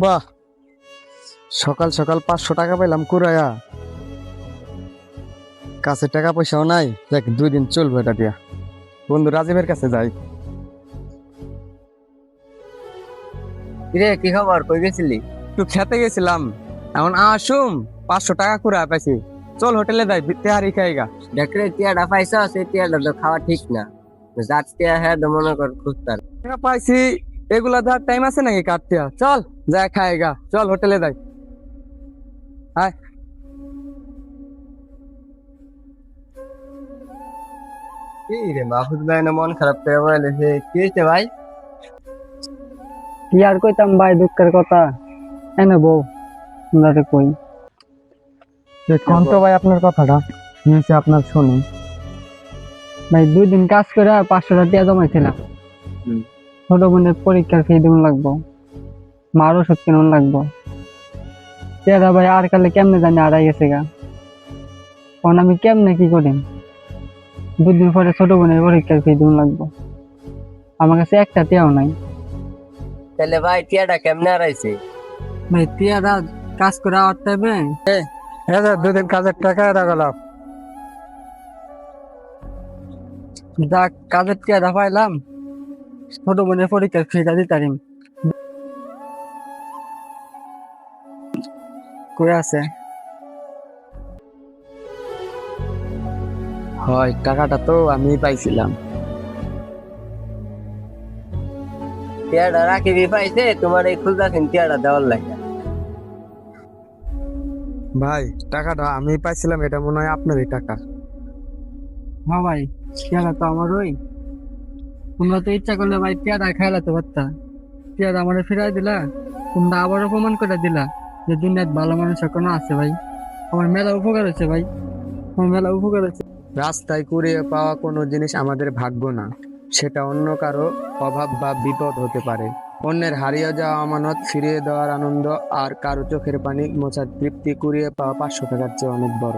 বাহ, সকাল সকাল 500 টাকা পেলাম কুড়াইয়া। কাছে টাকা পয়সাও নাই, দেখ 2 দিন চলবে এটা দিয়া। বন্ধু রাজীবের কাছে যাই। কিরে, কি খবর? কই গেছিলি? একটু খেতে গেছিলাম, এখন আসুম 500 টাকা কুড়া পাইছি। চল হোটেলে যাই, তেহারি খাইগা। দেখরে টিয়াটা পাইছ, সেই টিয়াটা তো খাওয়া ঠিক না। যার টিয়া হ্যাঁ তো মনে কর খুঁজতার। টাকা পাইছি, এগুলা দেওয়ার টাইম আছে নাকি কাটতে? চল যাই খাইগা, চল হোটেলে যাই। হাই। কি রে মাহফুজ ভাই, না মন খারাপ করে বলেছে? কি হয়েছে ভাই? কি আর কইতাম ভাই, দুঃখের কথা। এনে বউ আপনারে কই, কোন তো ভাই আপনার কথাটা নিয়েছে আপনার শুনি। ভাই 2 দিন কাজ করে 500 টাকা জমাইছিলাম। ছোট বোনের পরীক্ষার ফি দিন লাগবো, মার ওষুধ কিনুন লাগবো। তেরা ভাই আর কালে কেমনে জানি আড়াই গেছে গা। এখন আমি কেমনে কি করি? 2 দিন পরে ছোট বোনের পরীক্ষার ফি দিন লাগবো, আমার কাছে একটা টিয়াও নাই। তাহলে ভাই টিয়াটা কেমনে হারাইছে? ভাই টিয়ারা কাজ করে আর টাইমে 2 দিন কাজের টাকা রাখলাম। যা কাজের টিয়াটা পাইলাম, ছোট বোনের পরীক্ষার ফিটা দিতারিম। কই আছে? হয়, টাকাটা তো আমি পাইছিলাম। টিয়াটা রাখিবি পাইছে, তোমার এই খুলতাছেন টিয়াটা দেওয়ার লাগে। ভাই টাকাটা আমি পাইছিলাম, এটা মনে হয় আপনারই টাকা। হ্যাঁ ভাই, টিয়ারা তো আমার ওই। তোমরা তো ইচ্ছা করলে ভাই টিয়ারা খাইলাতে পারতা। টিয়ারা আমার ফিরাই দিলা, তোমরা আবার অপমান করে দিলা যে দুনিয়াত ভালো মানুষ এখনো আছে ভাই। আমার মেলা উপকার হচ্ছে ভাই, আমার মেলা উপকার হচ্ছে। রাস্তায় কুড়িয়ে পাওয়া কোনো জিনিস আমাদের ভাগ্য না, সেটা অন্য কারো অভাব বা বিপদ হতে পারে। অন্যের হারিয়ে যাওয়া আমানত ফিরিয়ে দেওয়ার আনন্দ আর কারো চোখের পানি মোছার তৃপ্তি কুড়িয়ে পাওয়া 500 টাকার চেয়ে অনেক বড়।